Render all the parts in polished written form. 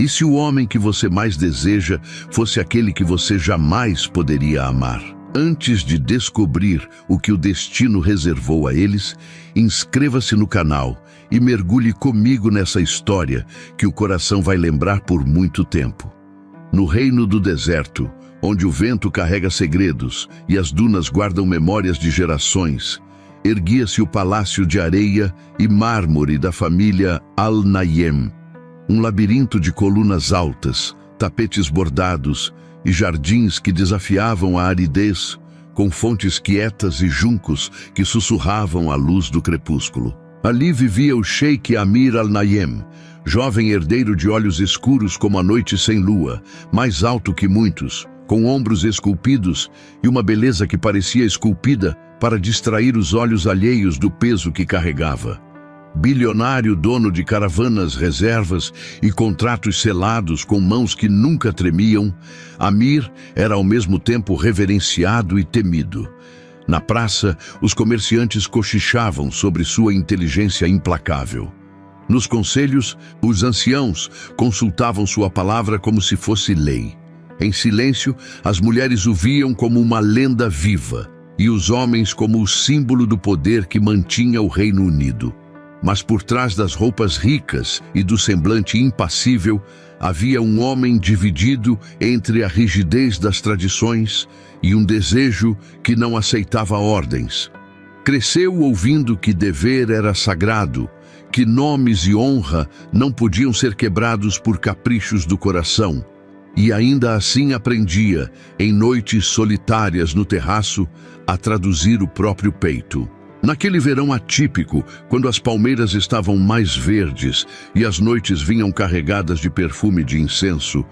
E se o homem que você mais deseja fosse aquele que você jamais poderia amar? Antes de descobrir o que o destino reservou a eles, inscreva-se no canal e mergulhe comigo nessa história que o coração vai lembrar por muito tempo. No reino do deserto, onde o vento carrega segredos e as dunas guardam memórias de gerações, erguia-se o palácio de areia e mármore da família Al-Nayem, um labirinto de colunas altas, tapetes bordados e jardins que desafiavam a aridez, com fontes quietas e juncos que sussurravam à luz do crepúsculo. Ali vivia o Sheikh Amir Al-Nayem, jovem herdeiro de olhos escuros como a noite sem lua, mais alto que muitos, com ombros esculpidos e uma beleza que parecia esculpida para distrair os olhos alheios do peso que carregava. Bilionário, dono de caravanas, reservas e contratos selados com mãos que nunca tremiam, Amir era ao mesmo tempo reverenciado e temido. Na praça, os comerciantes cochichavam sobre sua inteligência implacável. Nos conselhos, os anciãos consultavam sua palavra como se fosse lei. Em silêncio, as mulheres o viam como uma lenda viva e os homens como o símbolo do poder que mantinha o Reino Unido. Mas por trás das roupas ricas e do semblante impassível, havia um homem dividido entre a rigidez das tradições e um desejo que não aceitava ordens. Cresceu ouvindo que dever era sagrado, que nomes e honra não podiam ser quebrados por caprichos do coração, e ainda assim aprendia, em noites solitárias no terraço, a traduzir o próprio peito. Naquele verão atípico, quando as palmeiras estavam mais verdes e as noites vinham carregadas de perfume de incenso,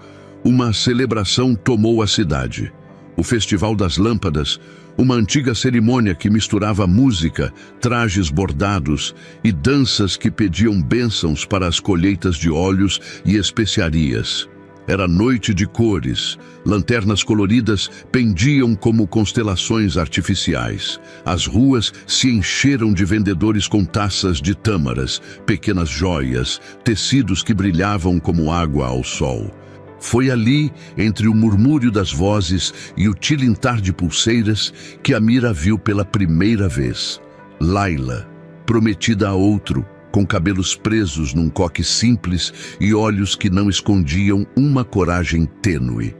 uma celebração tomou a cidade. O Festival das Lâmpadas, uma antiga cerimônia que misturava música, trajes bordados e danças que pediam bênçãos para as colheitas de óleos e especiarias. Era noite de cores, lanternas coloridas pendiam como constelações artificiais. As ruas se encheram de vendedores com taças de tâmaras, pequenas joias, tecidos que brilhavam como água ao sol. Foi ali, entre o murmúrio das vozes e o tilintar de pulseiras, que Amir a viu pela primeira vez. Layla, prometida a outro, com cabelos presos num coque simples e olhos que não escondiam uma coragem tênue.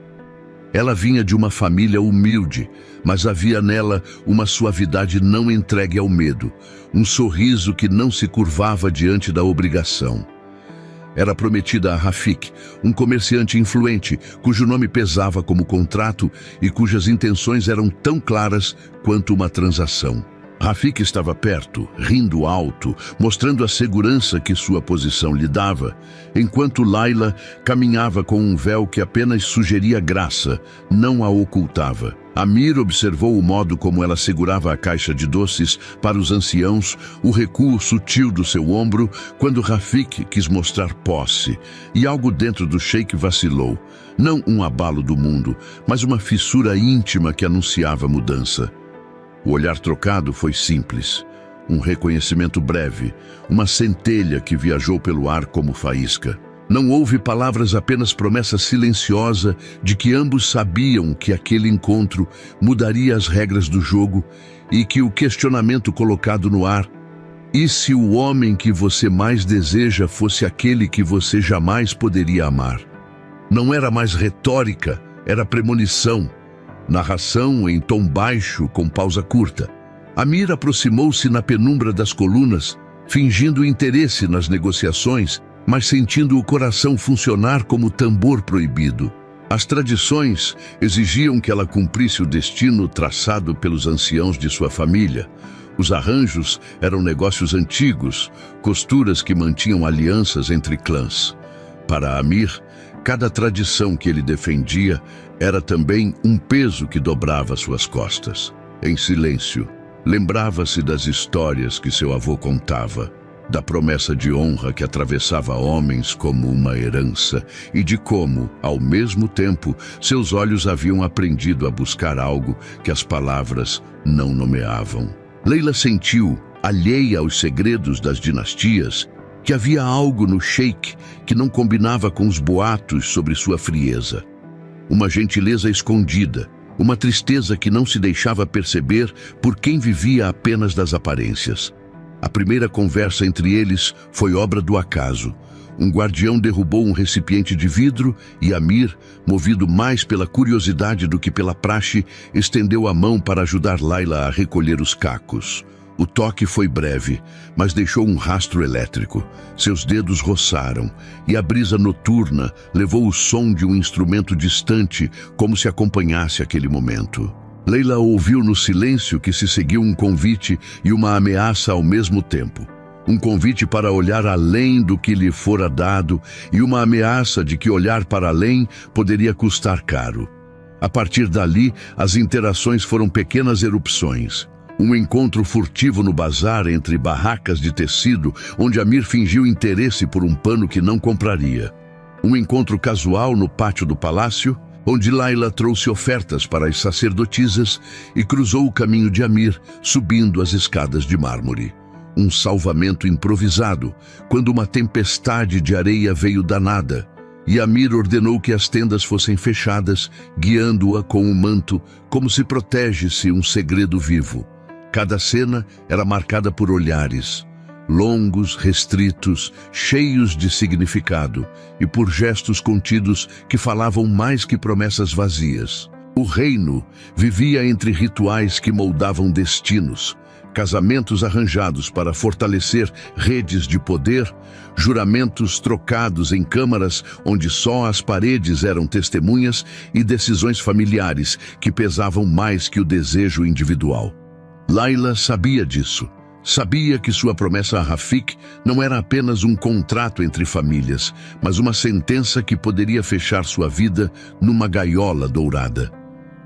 Ela vinha de uma família humilde, mas havia nela uma suavidade não entregue ao medo, um sorriso que não se curvava diante da obrigação. Era prometida a Rafik, um comerciante influente, cujo nome pesava como contrato e cujas intenções eram tão claras quanto uma transação. Rafik estava perto, rindo alto, mostrando a segurança que sua posição lhe dava, enquanto Layla caminhava com um véu que apenas sugeria graça, não a ocultava. Amir observou o modo como ela segurava a caixa de doces para os anciãos, o recuo sutil do seu ombro, quando Rafik quis mostrar posse, e algo dentro do sheik vacilou. Não um abalo do mundo, mas uma fissura íntima que anunciava mudança. O olhar trocado foi simples, um reconhecimento breve, uma centelha que viajou pelo ar como faísca. Não houve palavras, apenas promessa silenciosa de que ambos sabiam que aquele encontro mudaria as regras do jogo e que o questionamento colocado no ar: e se o homem que você mais deseja fosse aquele que você jamais poderia amar? Não era mais retórica, era premonição. Narração em tom baixo, com pausa curta. Amir aproximou-se na penumbra das colunas, fingindo interesse nas negociações, mas sentindo o coração funcionar como tambor proibido. As tradições exigiam que ela cumprisse o destino traçado pelos anciãos de sua família. Os arranjos eram negócios antigos, costuras que mantinham alianças entre clãs. Para Amir, cada tradição que ele defendia era também um peso que dobrava suas costas. Em silêncio, lembrava-se das histórias que seu avô contava, da promessa de honra que atravessava homens como uma herança e de como, ao mesmo tempo, seus olhos haviam aprendido a buscar algo que as palavras não nomeavam. Layla sentiu, alheia aos segredos das dinastias, que havia algo no sheik que não combinava com os boatos sobre sua frieza. Uma gentileza escondida, uma tristeza que não se deixava perceber por quem vivia apenas das aparências. A primeira conversa entre eles foi obra do acaso. Um guardião derrubou um recipiente de vidro e Amir, movido mais pela curiosidade do que pela praxe, estendeu a mão para ajudar Layla a recolher os cacos. O toque foi breve, mas deixou um rastro elétrico. Seus dedos roçaram, e a brisa noturna levou o som de um instrumento distante, como se acompanhasse aquele momento. Layla ouviu no silêncio que se seguiu um convite e uma ameaça ao mesmo tempo. Um convite para olhar além do que lhe fora dado e uma ameaça de que olhar para além poderia custar caro. A partir dali, as interações foram pequenas erupções. Um encontro furtivo no bazar entre barracas de tecido, onde Amir fingiu interesse por um pano que não compraria. Um encontro casual no pátio do palácio, onde Layla trouxe ofertas para as sacerdotisas e cruzou o caminho de Amir, subindo as escadas de mármore. Um salvamento improvisado, quando uma tempestade de areia veio da nada, e Amir ordenou que as tendas fossem fechadas, guiando-a com um manto, como se protege-se um segredo vivo. Cada cena era marcada por olhares, longos, restritos, cheios de significado, e por gestos contidos que falavam mais que promessas vazias. O reino vivia entre rituais que moldavam destinos, casamentos arranjados para fortalecer redes de poder, juramentos trocados em câmaras onde só as paredes eram testemunhas e decisões familiares que pesavam mais que o desejo individual. Layla sabia disso. Sabia que sua promessa a Rafik não era apenas um contrato entre famílias, mas uma sentença que poderia fechar sua vida numa gaiola dourada.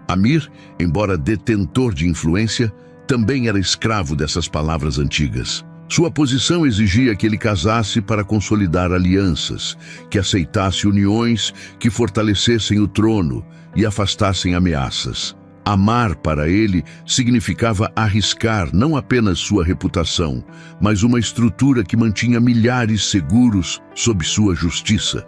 Amir, embora detentor de influência, também era escravo dessas palavras antigas. Sua posição exigia que ele casasse para consolidar alianças, que aceitasse uniões que fortalecessem o trono e afastassem ameaças. Amar para ele significava arriscar não apenas sua reputação, mas uma estrutura que mantinha milhares seguros sob sua justiça.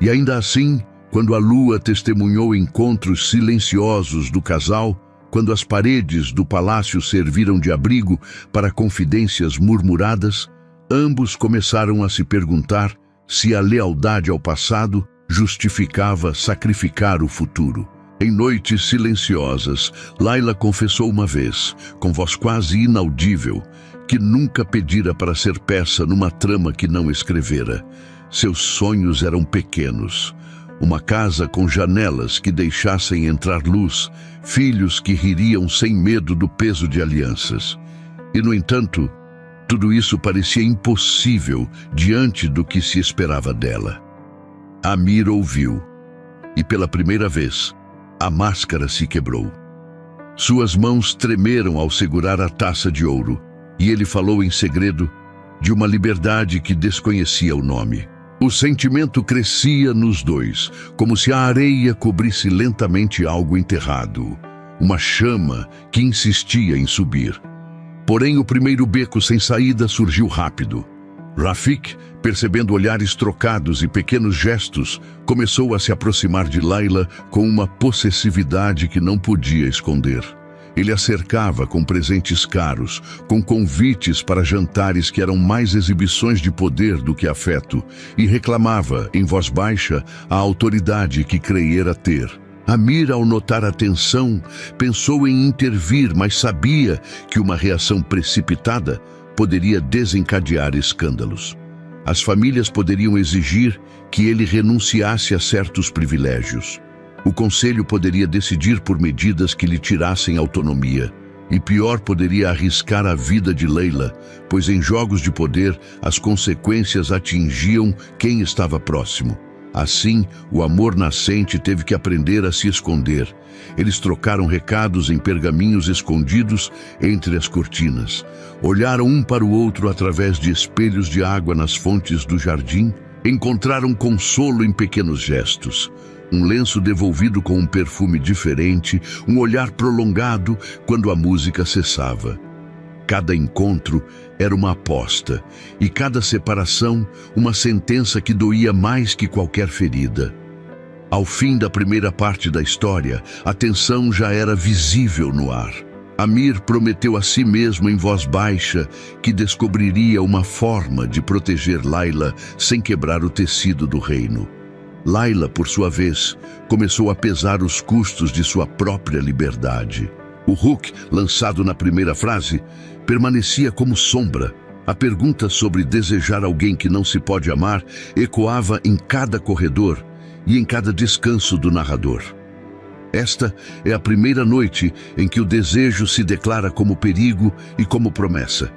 E ainda assim, quando a lua testemunhou encontros silenciosos do casal, quando as paredes do palácio serviram de abrigo para confidências murmuradas, ambos começaram a se perguntar se a lealdade ao passado justificava sacrificar o futuro. Em noites silenciosas, Layla confessou uma vez, com voz quase inaudível, que nunca pedira para ser peça numa trama que não escrevera. Seus sonhos eram pequenos. Uma casa com janelas que deixassem entrar luz, filhos que ririam sem medo do peso de alianças. E, no entanto, tudo isso parecia impossível diante do que se esperava dela. Amir ouviu, e pela primeira vez, a máscara se quebrou. Suas mãos tremeram ao segurar a taça de ouro, e ele falou em segredo de uma liberdade que desconhecia o nome. O sentimento crescia nos dois, como se a areia cobrisse lentamente algo enterrado, uma chama que insistia em subir. Porém, o primeiro beco sem saída surgiu rápido. Rafik, percebendo olhares trocados e pequenos gestos, começou a se aproximar de Layla com uma possessividade que não podia esconder. Ele a cercava com presentes caros, com convites para jantares que eram mais exibições de poder do que afeto, e reclamava, em voz baixa, a autoridade que creiera ter. Amir, ao notar a tensão, pensou em intervir, mas sabia que uma reação precipitada poderia desencadear escândalos. As famílias poderiam exigir que ele renunciasse a certos privilégios. O conselho poderia decidir por medidas que lhe tirassem autonomia. E pior, poderia arriscar a vida de Layla, pois em jogos de poder as consequências atingiam quem estava próximo. Assim, o amor nascente teve que aprender a se esconder. Eles trocaram recados em pergaminhos escondidos entre as cortinas. Olharam um para o outro através de espelhos de água nas fontes do jardim. Encontraram consolo em pequenos gestos. Um lenço devolvido com um perfume diferente, um olhar prolongado quando a música cessava. cada encontro era uma aposta, e cada separação uma sentença que doía mais que qualquer ferida. Ao fim da primeira parte da história, a tensão já era visível no ar. Amir prometeu a si mesmo em voz baixa que descobriria uma forma de proteger Layla sem quebrar o tecido do reino. Layla, por sua vez, começou a pesar os custos de sua própria liberdade. O hook, lançado na primeira frase, permanecia como sombra. A pergunta sobre desejar alguém que não se pode amar ecoava em cada corredor e em cada descanso do narrador. Esta é a primeira noite em que o desejo se declara como perigo e como promessa.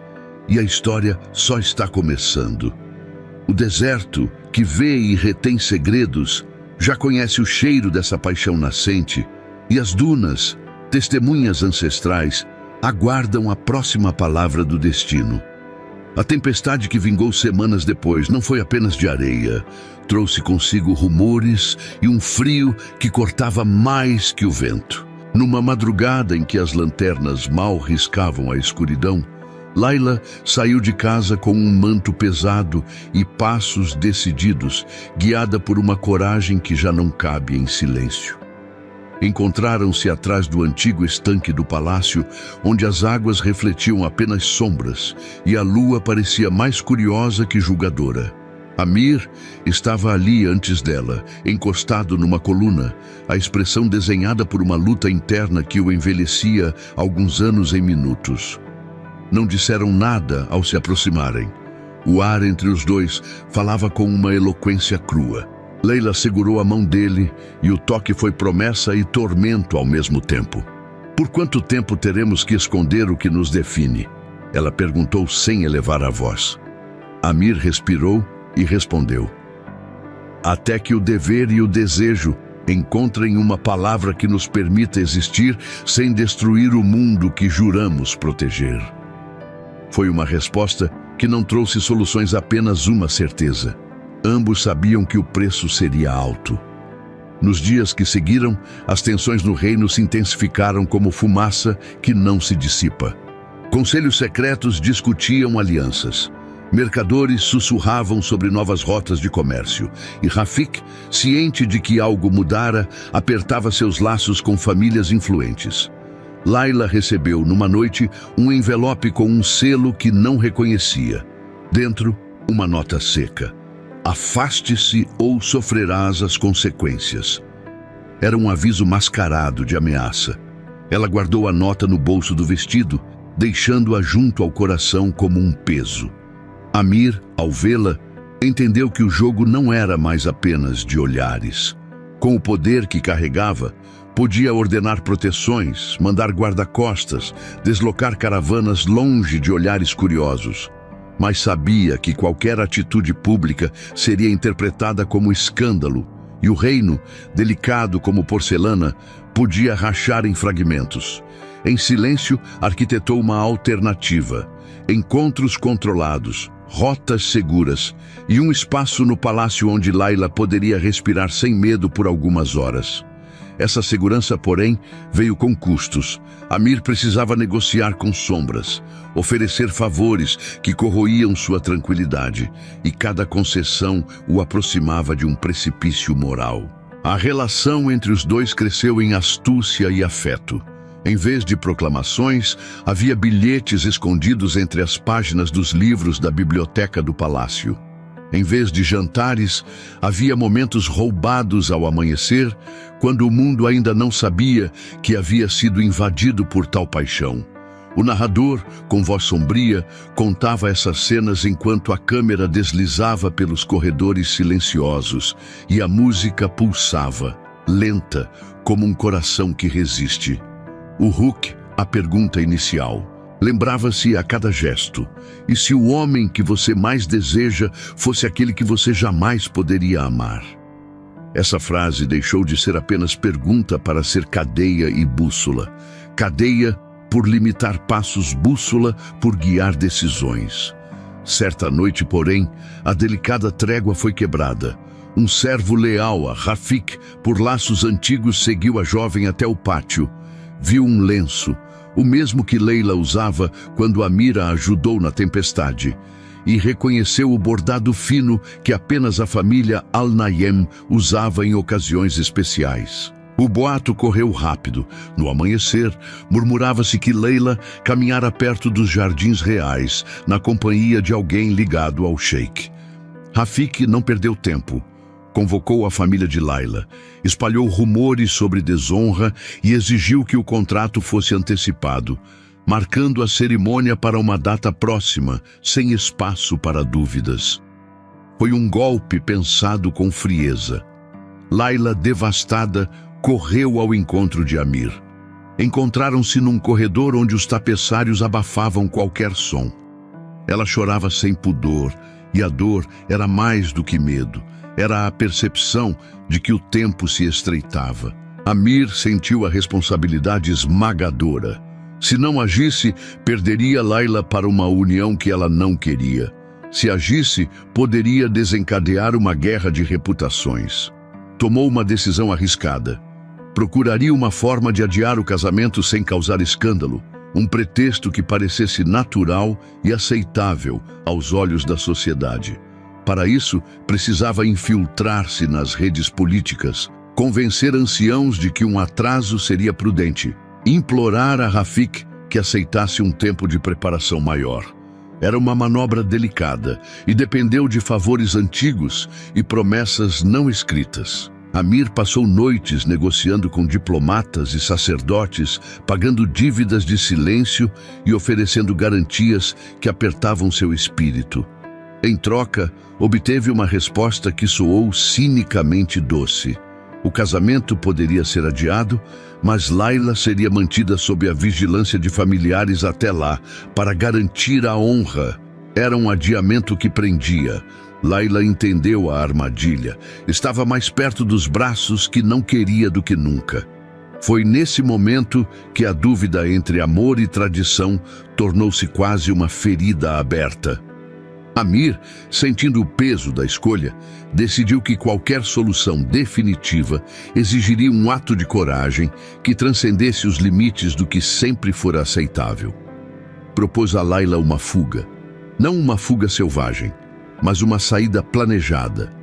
E a história só está começando. O deserto, que vê e retém segredos, já conhece o cheiro dessa paixão nascente, e as dunas, testemunhas ancestrais, aguardam a próxima palavra do destino. A tempestade que vingou semanas depois não foi apenas de areia. Trouxe consigo rumores e um frio que cortava mais que o vento. Numa madrugada em que as lanternas mal riscavam a escuridão, Layla saiu de casa com um manto pesado e passos decididos, guiada por uma coragem que já não cabe em silêncio. Encontraram-se atrás do antigo estanque do palácio, onde as águas refletiam apenas sombras e a lua parecia mais curiosa que julgadora. Amir estava ali antes dela, encostado numa coluna, a expressão desenhada por uma luta interna que o envelhecia alguns anos em minutos. Não disseram nada ao se aproximarem. O ar entre os dois falava com uma eloquência crua. Layla segurou a mão dele e o toque foi promessa e tormento ao mesmo tempo. Por quanto tempo teremos que esconder o que nos define? Ela perguntou sem elevar a voz. Amir respirou e respondeu. Até que o dever e o desejo encontrem uma palavra que nos permita existir sem destruir o mundo que juramos proteger. Foi uma resposta que não trouxe soluções, apenas uma certeza. Ambos sabiam que o preço seria alto. Nos dias que seguiram, as tensões no reino se intensificaram como fumaça que não se dissipa. Conselhos secretos discutiam alianças. Mercadores sussurravam sobre novas rotas de comércio. E Rafik, ciente de que algo mudara, apertava seus laços com famílias influentes. Layla recebeu, numa noite, um envelope com um selo que não reconhecia. Dentro, uma nota seca. Afaste-se ou sofrerás as consequências. Era um aviso mascarado de ameaça. Ela guardou a nota no bolso do vestido, deixando-a junto ao coração como um peso. Amir, ao vê-la, entendeu que o jogo não era mais apenas de olhares. Com o poder que carregava, podia ordenar proteções, mandar guarda-costas, deslocar caravanas longe de olhares curiosos. Mas sabia que qualquer atitude pública seria interpretada como escândalo, e o reino, delicado como porcelana, podia rachar em fragmentos. Em silêncio, arquitetou uma alternativa: encontros controlados, rotas seguras e um espaço no palácio onde Layla poderia respirar sem medo por algumas horas. Essa segurança, porém, veio com custos. Amir precisava negociar com sombras, oferecer favores que corroíam sua tranquilidade, e cada concessão o aproximava de um precipício moral. A relação entre os dois cresceu em astúcia e afeto. Em vez de proclamações, havia bilhetes escondidos entre as páginas dos livros da biblioteca do palácio. Em vez de jantares, havia momentos roubados ao amanhecer, quando o mundo ainda não sabia que havia sido invadido por tal paixão. O narrador, com voz sombria, contava essas cenas enquanto a câmera deslizava pelos corredores silenciosos e a música pulsava, lenta, como um coração que resiste. O hook, a pergunta inicial. Lembrava-se a cada gesto. E se o homem que você mais deseja fosse aquele que você jamais poderia amar? Essa frase deixou de ser apenas pergunta para ser cadeia e bússola. Cadeia por limitar passos, bússola por guiar decisões. Certa noite, porém, a delicada trégua foi quebrada. Um servo leal a Rafik, por laços antigos, seguiu a jovem até o pátio. Viu um lenço, o mesmo que Leila usava quando Amir a ajudou na tempestade, e reconheceu o bordado fino que apenas a família Al-Nayem usava em ocasiões especiais. O boato correu rápido. No amanhecer, murmurava-se que Leila caminhara perto dos jardins reais, na companhia de alguém ligado ao sheik. Rafik não perdeu tempo. Convocou a família de Laila, espalhou rumores sobre desonra e exigiu que o contrato fosse antecipado, marcando a cerimônia para uma data próxima, sem espaço para dúvidas. Foi um golpe pensado com frieza. Laila, devastada, correu ao encontro de Amir. Encontraram-se num corredor onde os tapeçários abafavam qualquer som. Ela chorava sem pudor, e a dor era mais do que medo. Era a percepção de que o tempo se estreitava. Amir sentiu a responsabilidade esmagadora. Se não agisse, perderia Laila para uma união que ela não queria. Se agisse, poderia desencadear uma guerra de reputações. Tomou uma decisão arriscada. Procuraria uma forma de adiar o casamento sem causar escândalo, um pretexto que parecesse natural e aceitável aos olhos da sociedade. Para isso, precisava infiltrar-se nas redes políticas, convencer anciãos de que um atraso seria prudente, implorar a Rafik que aceitasse um tempo de preparação maior. Era uma manobra delicada e dependeu de favores antigos e promessas não escritas. Amir passou noites negociando com diplomatas e sacerdotes, pagando dívidas de silêncio e oferecendo garantias que apertavam seu espírito. Em troca, obteve uma resposta que soou cinicamente doce. O casamento poderia ser adiado, mas Laila seria mantida sob a vigilância de familiares até lá, para garantir a honra. Era um adiamento que prendia. Laila entendeu a armadilha. Estava mais perto dos braços que não queria do que nunca. Foi nesse momento que a dúvida entre amor e tradição tornou-se quase uma ferida aberta. Amir, sentindo o peso da escolha, decidiu que qualquer solução definitiva exigiria um ato de coragem que transcendesse os limites do que sempre fora aceitável. Propôs a Laila uma fuga. Não uma fuga selvagem, mas uma saída planejada.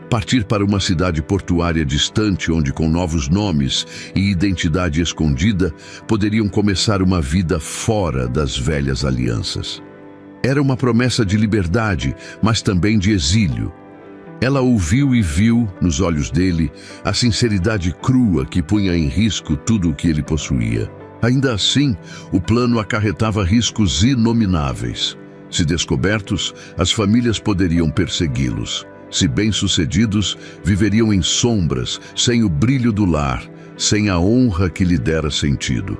Partir para uma cidade portuária distante onde, com novos nomes e identidade escondida, poderiam começar uma vida fora das velhas alianças. Era uma promessa de liberdade, mas também de exílio. Ela ouviu e viu, nos olhos dele, a sinceridade crua que punha em risco tudo o que ele possuía. Ainda assim, o plano acarretava riscos inomináveis. Se descobertos, as famílias poderiam persegui-los. Se bem-sucedidos, viveriam em sombras, sem o brilho do lar, sem a honra que lhe dera sentido.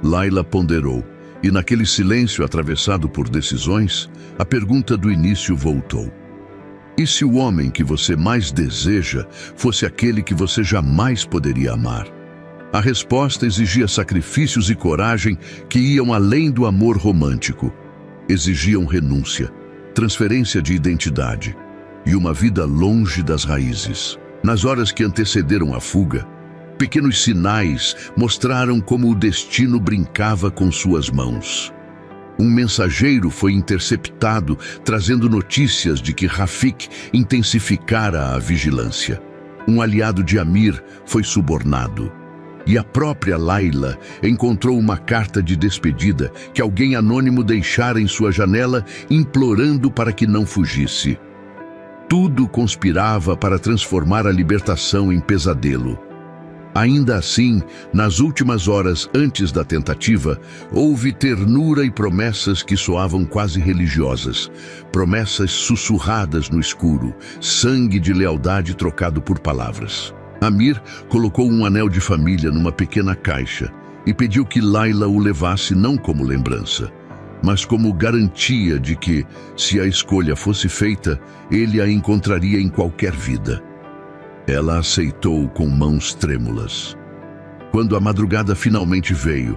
Laila ponderou. E naquele silêncio atravessado por decisões, a pergunta do início voltou. E se o homem que você mais deseja fosse aquele que você jamais poderia amar? A resposta exigia sacrifícios e coragem que iam além do amor romântico. Exigiam renúncia, transferência de identidade e uma vida longe das raízes. Nas horas que antecederam a fuga, pequenos sinais mostraram como o destino brincava com suas mãos. Um mensageiro foi interceptado, trazendo notícias de que Rafik intensificara a vigilância. Um aliado de Amir foi subornado. E a própria Laila encontrou uma carta de despedida que alguém anônimo deixara em sua janela, implorando para que não fugisse. Tudo conspirava para transformar a libertação em pesadelo. Ainda assim, nas últimas horas antes da tentativa, houve ternura e promessas que soavam quase religiosas. Promessas sussurradas no escuro, sangue de lealdade trocado por palavras. Amir colocou um anel de família numa pequena caixa e pediu que Laila o levasse não como lembrança, mas como garantia de que, se a escolha fosse feita, ele a encontraria em qualquer vida. Ela aceitou com mãos trêmulas. Quando a madrugada finalmente veio,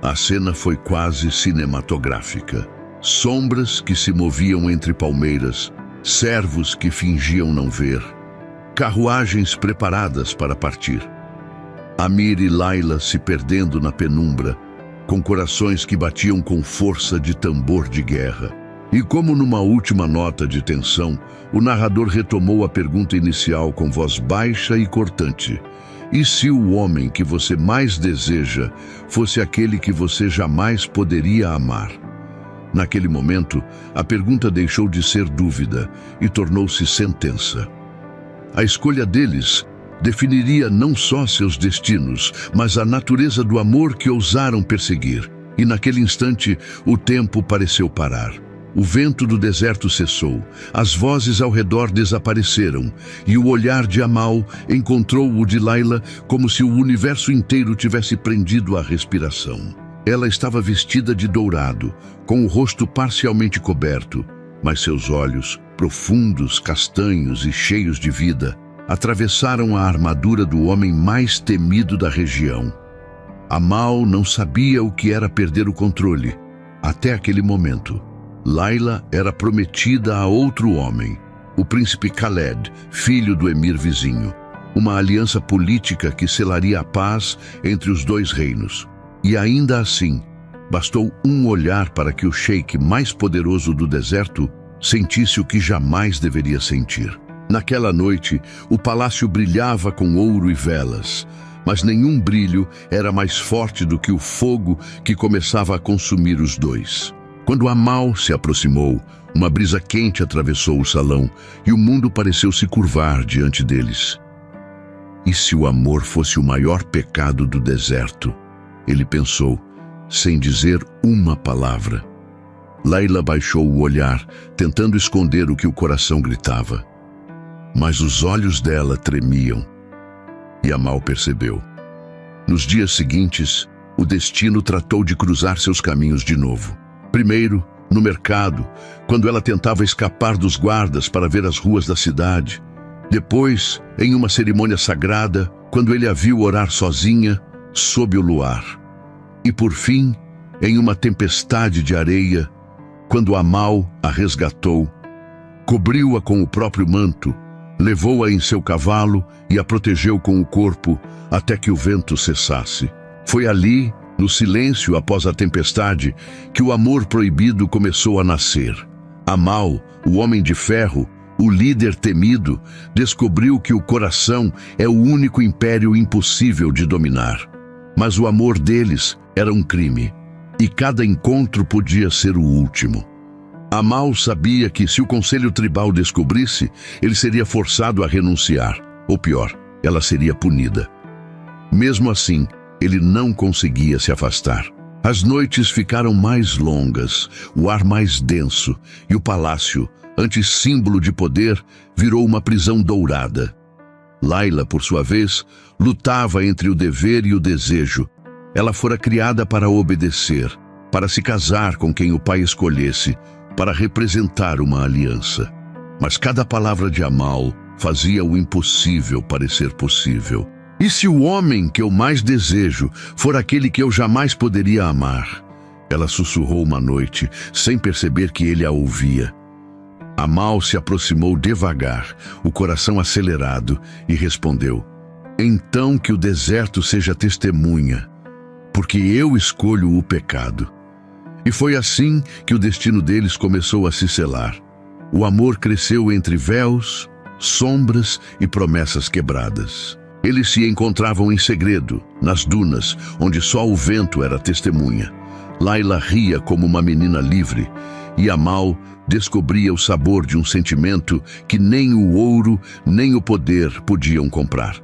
a cena foi quase cinematográfica. Sombras que se moviam entre palmeiras, servos que fingiam não ver, carruagens preparadas para partir. Amir e Laila se perdendo na penumbra, com corações que batiam com força de tambor de guerra. E como numa última nota de tensão, o narrador retomou a pergunta inicial com voz baixa e cortante. E se o homem que você mais deseja fosse aquele que você jamais poderia amar? Naquele momento, a pergunta deixou de ser dúvida e tornou-se sentença. A escolha deles definiria não só seus destinos, mas a natureza do amor que ousaram perseguir. E naquele instante, o tempo pareceu parar. O vento do deserto cessou, as vozes ao redor desapareceram, e o olhar de Amal encontrou o de Layla como se o universo inteiro tivesse prendido à respiração. Ela estava vestida de dourado, com o rosto parcialmente coberto, mas seus olhos, profundos, castanhos e cheios de vida, atravessaram a armadura do homem mais temido da região. Amal não sabia o que era perder o controle. Até aquele momento, Layla era prometida a outro homem, o príncipe Khaled, filho do emir vizinho. Uma aliança política que selaria a paz entre os dois reinos. E ainda assim, bastou um olhar para que o sheik mais poderoso do deserto sentisse o que jamais deveria sentir. Naquela noite, o palácio brilhava com ouro e velas, mas nenhum brilho era mais forte do que o fogo que começava a consumir os dois. Quando Amal se aproximou, uma brisa quente atravessou o salão e o mundo pareceu se curvar diante deles. E se o amor fosse o maior pecado do deserto? Ele pensou, sem dizer uma palavra. Layla baixou o olhar, tentando esconder o que o coração gritava. Mas os olhos dela tremiam. E Amal percebeu. Nos dias seguintes, o destino tratou de cruzar seus caminhos de novo. Primeiro, no mercado, quando ela tentava escapar dos guardas para ver as ruas da cidade. Depois, em uma cerimônia sagrada, quando ele a viu orar sozinha, sob o luar. E por fim, em uma tempestade de areia, quando Amal a resgatou, cobriu-a com o próprio manto, levou-a em seu cavalo e a protegeu com o corpo até que o vento cessasse. Foi ali, no silêncio após a tempestade, que o amor proibido começou a nascer. Amal, o homem de ferro, o líder temido, descobriu que o coração é o único império impossível de dominar. Mas o amor deles era um crime, e cada encontro podia ser o último. Amal sabia que se o conselho tribal descobrisse, ele seria forçado a renunciar, ou pior, ela seria punida. Mesmo assim, ele não conseguia se afastar. As noites ficaram mais longas, o ar mais denso, e o palácio, antes símbolo de poder, virou uma prisão dourada. Layla, por sua vez, lutava entre o dever e o desejo. Ela fora criada para obedecer, para se casar com quem o pai escolhesse, para representar uma aliança. Mas cada palavra de Amal fazia o impossível parecer possível. E se o homem que eu mais desejo for aquele que eu jamais poderia amar? Ela sussurrou uma noite, sem perceber que ele a ouvia. Amal se aproximou devagar, o coração acelerado, e respondeu: então que o deserto seja testemunha, porque eu escolho o pecado. E foi assim que o destino deles começou a se selar. O amor cresceu entre véus, sombras e promessas quebradas. Eles se encontravam em segredo, nas dunas, onde só o vento era testemunha. Layla ria como uma menina livre, e Amal descobria o sabor de um sentimento que nem o ouro nem o poder podiam comprar.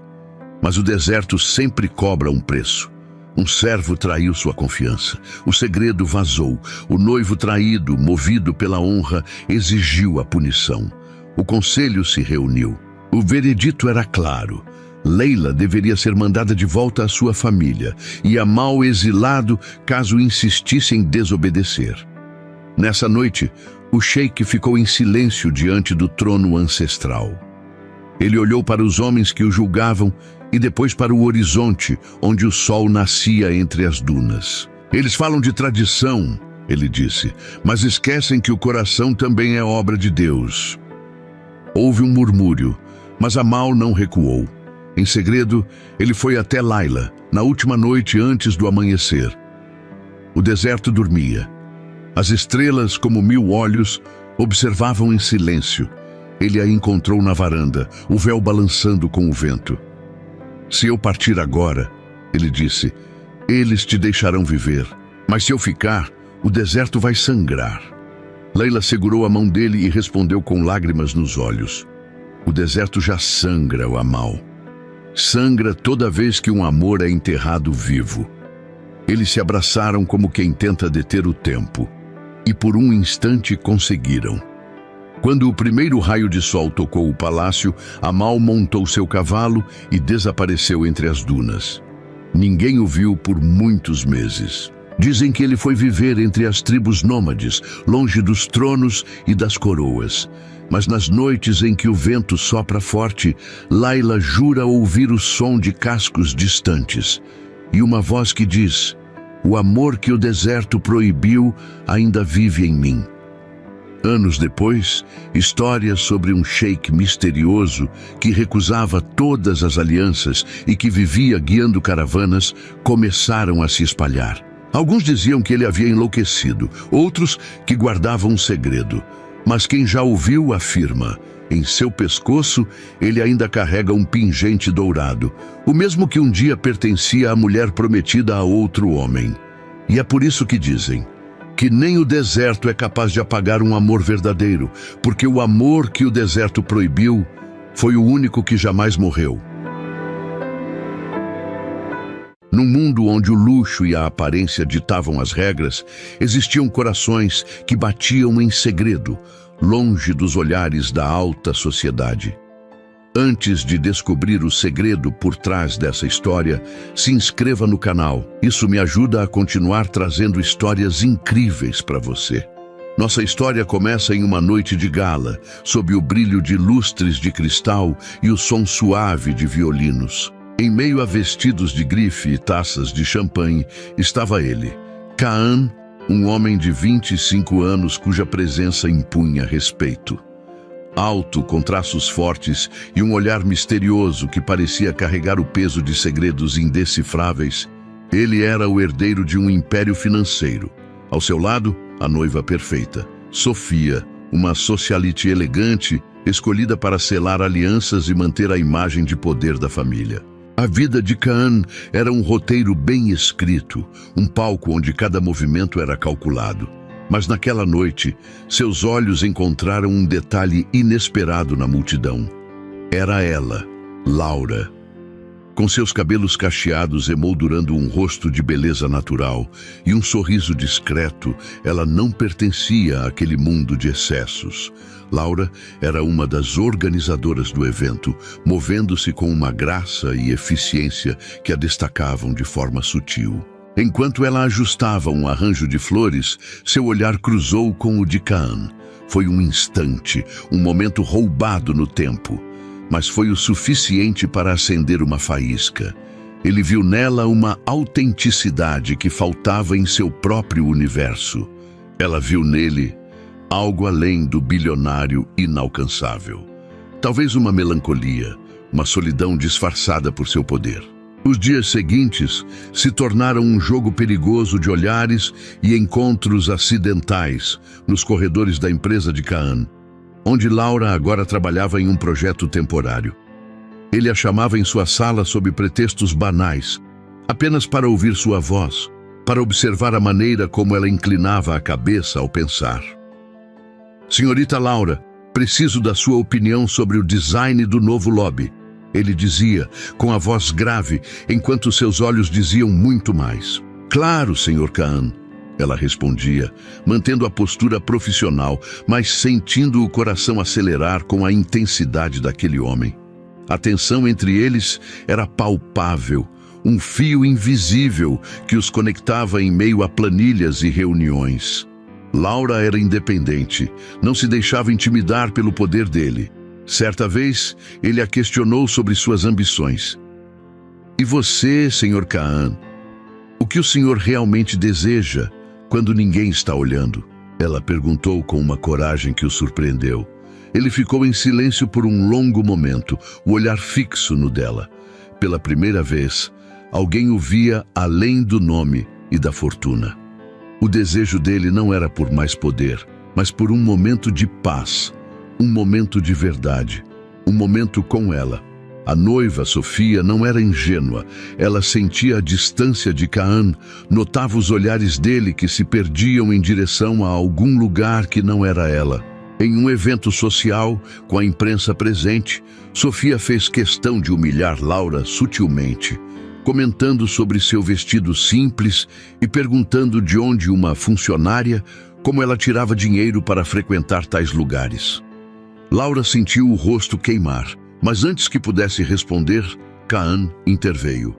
Mas o deserto sempre cobra um preço. Um servo traiu sua confiança. O segredo vazou. O noivo traído, movido pela honra, exigiu a punição. O conselho se reuniu. O veredito era claro. Layla deveria ser mandada de volta à sua família e Amal exilado caso insistisse em desobedecer. Nessa noite, o sheik ficou em silêncio diante do trono ancestral. Ele olhou para os homens que o julgavam e depois para o horizonte, onde o sol nascia entre as dunas. Eles falam de tradição, ele disse, mas esquecem que o coração também é obra de Deus. Houve um murmúrio, mas Amal não recuou. Em segredo, ele foi até Layla, na última noite antes do amanhecer. O deserto dormia. As estrelas, como 1000 olhos, observavam em silêncio. Ele a encontrou na varanda, o véu balançando com o vento. Se eu partir agora, ele disse, eles te deixarão viver. Mas se eu ficar, o deserto vai sangrar. Leila segurou a mão dele e respondeu com lágrimas nos olhos. O deserto já sangra, o Amal. Sangra toda vez que um amor é enterrado vivo. Eles se abraçaram como quem tenta deter o tempo. E por um instante conseguiram. Quando o primeiro raio de sol tocou o palácio, Amal montou seu cavalo e desapareceu entre as dunas. Ninguém o viu por muitos meses. Dizem que ele foi viver entre as tribos nômades, longe dos tronos e das coroas. Mas nas noites em que o vento sopra forte, Laila jura ouvir o som de cascos distantes. E uma voz que diz, o amor que o deserto proibiu ainda vive em mim. Anos depois, histórias sobre um sheik misterioso que recusava todas as alianças e que vivia guiando caravanas começaram a se espalhar. Alguns diziam que ele havia enlouquecido, outros que guardavam um segredo. Mas quem já ouviu afirma, em seu pescoço ele ainda carrega um pingente dourado, o mesmo que um dia pertencia à mulher prometida a outro homem. E é por isso que dizem que nem o deserto é capaz de apagar um amor verdadeiro, porque o amor que o deserto proibiu foi o único que jamais morreu. Num mundo onde o luxo e a aparência ditavam as regras, existiam corações que batiam em segredo, longe dos olhares da alta sociedade. Antes de descobrir o segredo por trás dessa história, se inscreva no canal. Isso me ajuda a continuar trazendo histórias incríveis para você. Nossa história começa em uma noite de gala, sob o brilho de lustres de cristal e o som suave de violinos. Em meio a vestidos de grife e taças de champanhe, estava ele, Kaan, um homem de 25 anos cuja presença impunha respeito. Alto, com traços fortes e um olhar misterioso que parecia carregar o peso de segredos indecifráveis, ele era o herdeiro de um império financeiro. Ao seu lado, a noiva perfeita, Sofia, uma socialite elegante, escolhida para selar alianças e manter a imagem de poder da família. A vida de Kaan era um roteiro bem escrito, um palco onde cada movimento era calculado. Mas naquela noite, seus olhos encontraram um detalhe inesperado na multidão. Era ela, Laura. Com seus cabelos cacheados emoldurando um rosto de beleza natural e um sorriso discreto, ela não pertencia àquele mundo de excessos. Laura era uma das organizadoras do evento, movendo-se com uma graça e eficiência que a destacavam de forma sutil. Enquanto ela ajustava um arranjo de flores, seu olhar cruzou com o de Kaan. Foi um instante, um momento roubado no tempo, mas foi o suficiente para acender uma faísca. Ele viu nela uma autenticidade que faltava em seu próprio universo. Ela viu nele algo além do bilionário inalcançável. Talvez uma melancolia, uma solidão disfarçada por seu poder. Os dias seguintes se tornaram um jogo perigoso de olhares e encontros acidentais nos corredores da empresa de Kaan, onde Laura agora trabalhava em um projeto temporário. Ele a chamava em sua sala sob pretextos banais, apenas para ouvir sua voz, para observar a maneira como ela inclinava a cabeça ao pensar. Senhorita Laura, preciso da sua opinião sobre o design do novo lobby. Ele dizia, com a voz grave, enquanto seus olhos diziam muito mais. Claro, Sr. Kaan, ela respondia, mantendo a postura profissional, mas sentindo o coração acelerar com a intensidade daquele homem. A tensão entre eles era palpável, um fio invisível que os conectava em meio a planilhas e reuniões. Laura era independente, não se deixava intimidar pelo poder dele. Certa vez, ele a questionou sobre suas ambições. E você, Sr. Kaan, o que o senhor realmente deseja quando ninguém está olhando? Ela perguntou com uma coragem que o surpreendeu. Ele ficou em silêncio por um longo momento, o olhar fixo no dela. Pela primeira vez, alguém o via além do nome e da fortuna. O desejo dele não era por mais poder, mas por um momento de paz, um momento de verdade, um momento com ela. A noiva, Sofia, não era ingênua. Ela sentia a distância de Kaan, notava os olhares dele que se perdiam em direção a algum lugar que não era ela. Em um evento social, com a imprensa presente, Sofia fez questão de humilhar Laura sutilmente, comentando sobre seu vestido simples e perguntando de onde uma funcionária, como ela tirava dinheiro para frequentar tais lugares. Laura sentiu o rosto queimar, mas antes que pudesse responder, Kaan interveio.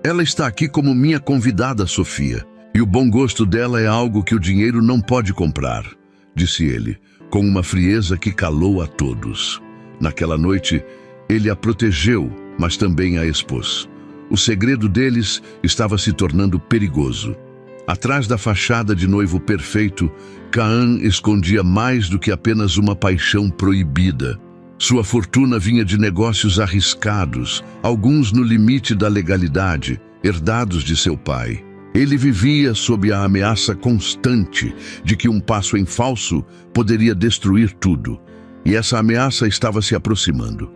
Ela está aqui como minha convidada, Sofia, e o bom gosto dela é algo que o dinheiro não pode comprar, disse ele, com uma frieza que calou a todos. Naquela noite, ele a protegeu, mas também a expôs. O segredo deles estava se tornando perigoso. Atrás da fachada de noivo perfeito, Kaan escondia mais do que apenas uma paixão proibida. Sua fortuna vinha de negócios arriscados, alguns no limite da legalidade, herdados de seu pai. Ele vivia sob a ameaça constante de que um passo em falso poderia destruir tudo, e essa ameaça estava se aproximando.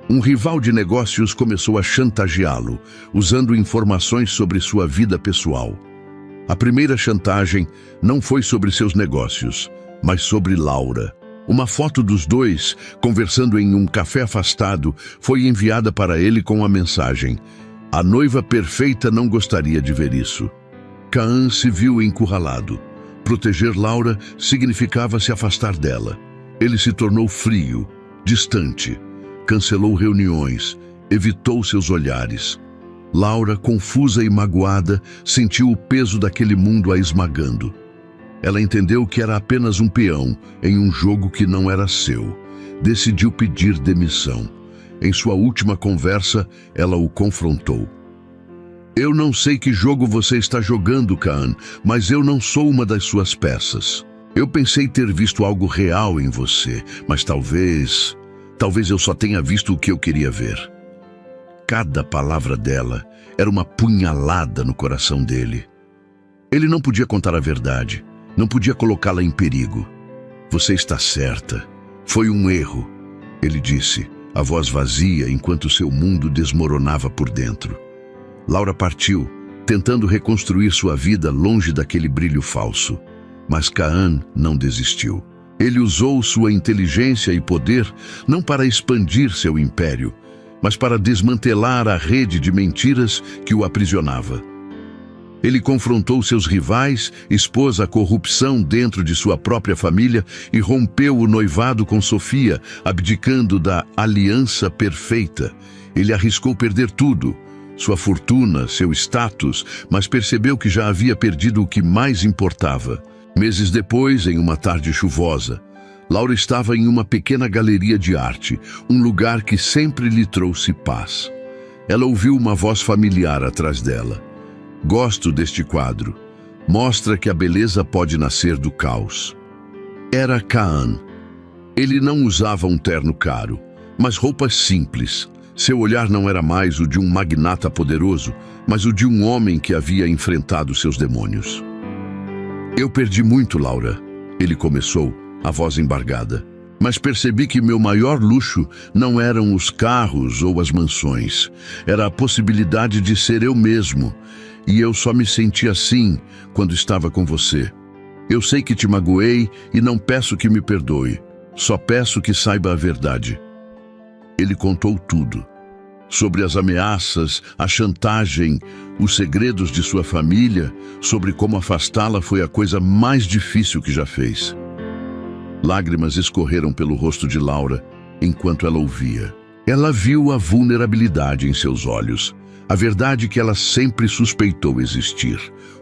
Um rival de negócios começou a chantageá-lo, usando informações sobre sua vida pessoal. A primeira chantagem não foi sobre seus negócios, mas sobre Laura. Uma foto dos dois, conversando em um café afastado, foi enviada para ele com a mensagem: "A noiva perfeita não gostaria de ver isso." Kaan se viu encurralado. Proteger Laura significava se afastar dela. Ele se tornou frio, distante, cancelou reuniões, evitou seus olhares. Laura, confusa e magoada, sentiu o peso daquele mundo a esmagando. Ela entendeu que era apenas um peão em um jogo que não era seu. Decidiu pedir demissão. Em sua última conversa, ela o confrontou. "Eu não sei que jogo você está jogando, Kaan, mas eu não sou uma das suas peças. Eu pensei ter visto algo real em você, mas talvez eu só tenha visto o que eu queria ver." Cada palavra dela era uma punhalada no coração dele. Ele não podia contar a verdade. Não podia colocá-la em perigo. "Você está certa. Foi um erro", ele disse, a voz vazia enquanto seu mundo desmoronava por dentro. Laura partiu, tentando reconstruir sua vida longe daquele brilho falso. Mas Kaan não desistiu. Ele usou sua inteligência e poder não para expandir seu império, mas para desmantelar a rede de mentiras que o aprisionava. Ele confrontou seus rivais, expôs a corrupção dentro de sua própria família e rompeu o noivado com Sofia, abdicando da aliança perfeita. Ele arriscou perder tudo, sua fortuna, seu status, mas percebeu que já havia perdido o que mais importava. Meses depois, em uma tarde chuvosa, Laura estava em uma pequena galeria de arte, um lugar que sempre lhe trouxe paz. Ela ouviu uma voz familiar atrás dela. "Gosto deste quadro. Mostra que a beleza pode nascer do caos." Era Kaan. Ele não usava um terno caro, mas roupas simples. Seu olhar não era mais o de um magnata poderoso, mas o de um homem que havia enfrentado seus demônios. "Eu perdi muito, Laura", ele começou, a voz embargada. "Mas percebi que meu maior luxo não eram os carros ou as mansões. Era a possibilidade de ser eu mesmo. E eu só me senti assim quando estava com você. Eu sei que te magoei e não peço que me perdoe. Só peço que saiba a verdade." Ele contou tudo. Sobre as ameaças, a chantagem, os segredos de sua família, sobre como afastá-la foi a coisa mais difícil que já fez. Lágrimas escorreram pelo rosto de Laura enquanto ela ouvia. Ela viu a vulnerabilidade em seus olhos, a verdade que ela sempre suspeitou existir.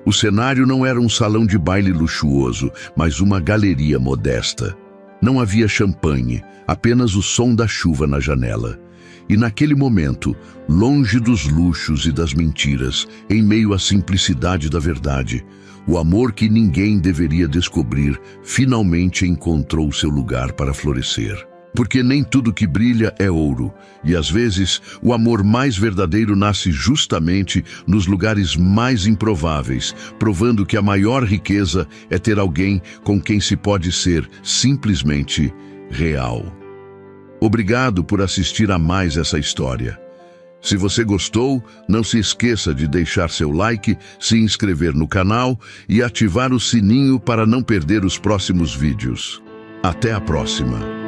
O cenário não era um salão de baile luxuoso, mas uma galeria modesta. Não havia champanhe, apenas o som da chuva na janela. E naquele momento, longe dos luxos e das mentiras, em meio à simplicidade da verdade, o amor que ninguém deveria descobrir finalmente encontrou seu lugar para florescer. Porque nem tudo que brilha é ouro, e às vezes o amor mais verdadeiro nasce justamente nos lugares mais improváveis, provando que a maior riqueza é ter alguém com quem se pode ser simplesmente real. Obrigado por assistir a mais essa história. Se você gostou, não se esqueça de deixar seu like, se inscrever no canal e ativar o sininho para não perder os próximos vídeos. Até a próxima!